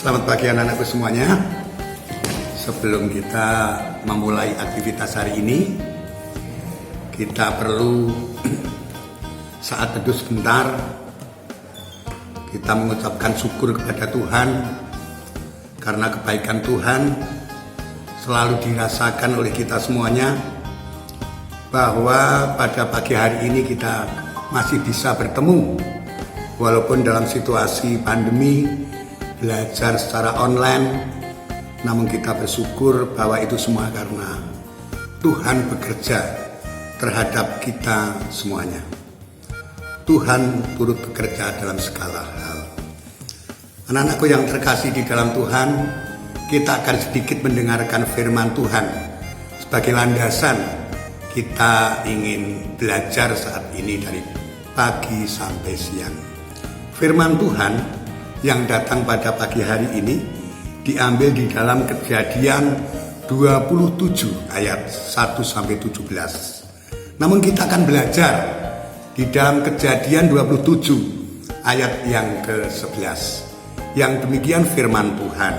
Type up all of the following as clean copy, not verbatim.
Selamat pagi anak-anakku semuanya. Sebelum kita memulai aktivitas hari ini, kita perlu saat teduh sebentar. Kita mengucapkan syukur kepada Tuhan karena kebaikan Tuhan selalu dirasakan oleh kita semuanya, bahwa pada pagi hari ini kita masih bisa bertemu walaupun dalam situasi pandemi, belajar secara online. Namun kita bersyukur bahwa itu semua karena Tuhan bekerja terhadap kita semuanya. Tuhan turut bekerja dalam segala hal. Anak-anakku yang terkasih di dalam Tuhan, kita akan sedikit mendengarkan firman Tuhan sebagai landasan. Kita ingin belajar saat ini dari pagi sampai siang. Firman Tuhan yang datang pada pagi hari ini diambil di dalam Kejadian 27 ayat 1 sampai 17. Namun kita akan belajar di dalam Kejadian 27 ayat yang ke-11. Yang demikian firman Tuhan.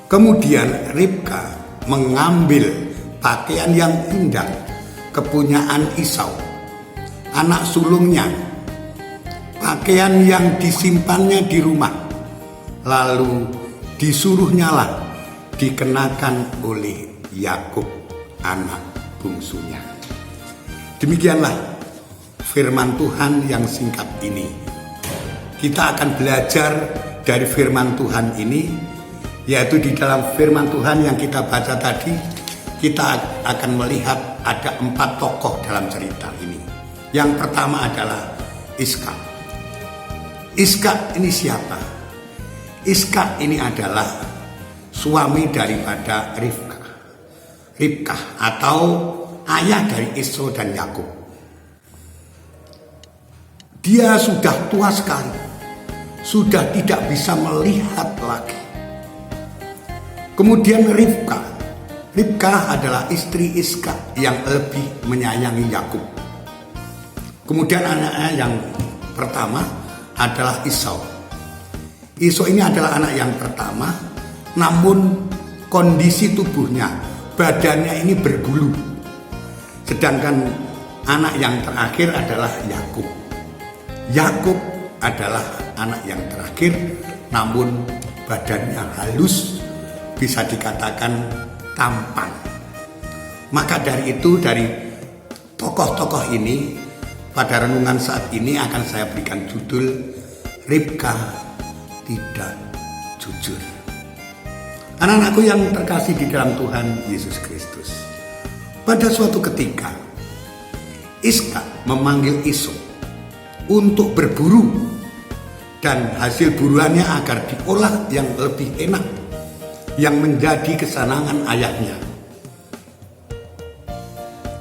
Kemudian Ribka mengambil pakaian yang indah kepunyaan Esau, anak sulungnya, pakaian yang disimpannya di rumah, lalu disuruhnyalah dikenakan oleh Yakub, anak bungsunya. Demikianlah firman Tuhan yang singkat ini. Kita akan belajar dari firman Tuhan ini, yaitu di dalam firman Tuhan yang kita baca tadi, kita akan melihat ada 4 tokoh dalam cerita ini. Yang pertama adalah Iska. Iska ini siapa? Iska ini adalah suami daripada Ribka atau ayah dari Esau dan Yakub. Dia sudah tua sekali, sudah tidak bisa melihat lagi. Kemudian Ribka adalah istri Iska yang lebih menyayangi Yakub. Kemudian anaknya yang pertama adalah Esau. Esau ini adalah anak yang pertama, namun kondisi tubuhnya, badannya ini berbulu. Sedangkan anak yang terakhir adalah Yakub. Yakub adalah anak yang terakhir, namun badannya halus, bisa dikatakan tampan. Maka dari itu, dari tokoh-tokoh ini, pada renungan saat ini akan saya berikan judul Ribka tidak jujur. Anak-anakku yang terkasih di dalam Tuhan Yesus Kristus, pada suatu ketika Iska memanggil Esau untuk berburu dan hasil buruannya agar diolah yang lebih enak, yang menjadi kesenangan ayahnya.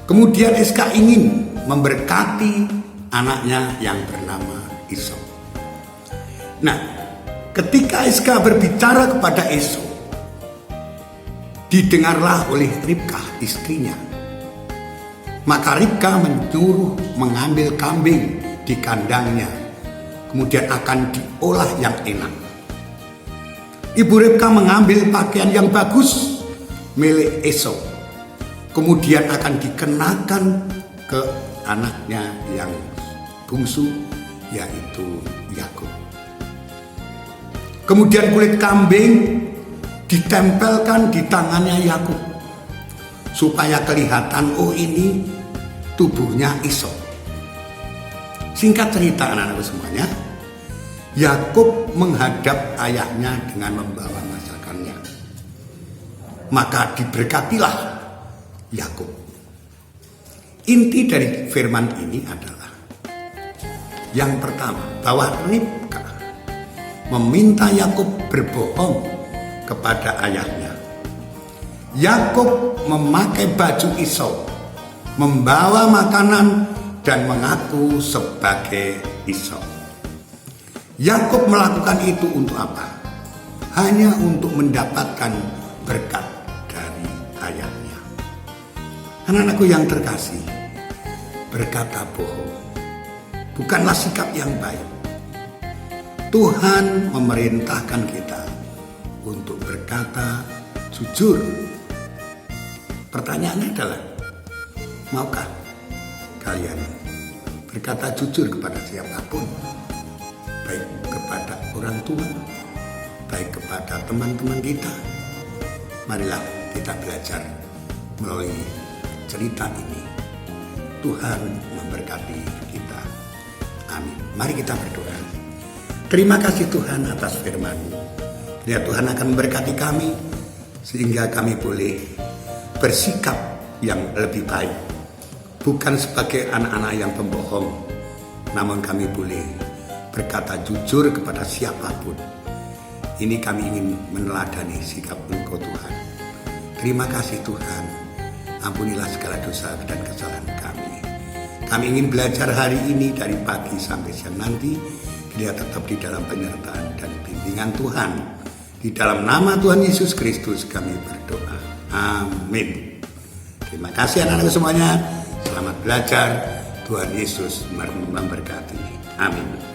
Kemudian Iska ingin memberkati anaknya yang bernama Esau. Nah, ketika Iska berbicara kepada Esau, didengarlah oleh Ribka istrinya. Maka Ribka menyuruh mengambil kambing di kandangnya, kemudian akan diolah yang enak. Ibu Ribka mengambil pakaian yang bagus milik Esau, kemudian akan dikenakan ke anaknya yang bungsu, yaitu Yakub. Kemudian kulit kambing ditempelkan di tangannya Yakub supaya kelihatan, oh ini tubuhnya Esau. Singkat cerita anak-anakku semuanya, Yakub menghadap ayahnya dengan membawa masakannya. Maka diberkatilah Yakub. Inti dari firman ini adalah yang pertama, bahwa Ribka meminta Yakub berbohong kepada ayahnya. Yakub memakai baju Esau, membawa makanan dan mengaku sebagai Esau. Yakub melakukan itu untuk apa? Hanya untuk mendapatkan berkat dari ayahnya. Anak-anakku yang terkasih, berkata bohong bukanlah sikap yang baik. Tuhan memerintahkan kita untuk berkata jujur. Pertanyaannya adalah, maukah kalian berkata jujur kepada siapapun, baik kepada orang tua, baik kepada teman-teman kita? Marilah kita belajar melalui cerita ini. Tuhan memberkati kita. Amin. Mari kita berdoa. Terima kasih Tuhan atas firman-Mu. Ya, Tuhan akan memberkati kami sehingga kami boleh bersikap yang lebih baik. Bukan sebagai anak-anak yang pembohong, namun kami boleh berkata jujur kepada siapapun. Ini kami ingin meneladani sikap Engkau Tuhan. Terima kasih Tuhan. Ampunilah segala dosa dan kesalahan kami. Kami ingin belajar hari ini dari pagi sampai siang nanti. Dia tetap di dalam penyertaan dan bimbingan Tuhan. Di dalam nama Tuhan Yesus Kristus kami berdoa. Amin. Terima kasih anak-anak semuanya. Selamat belajar. Tuhan Yesus memberkati. Amin.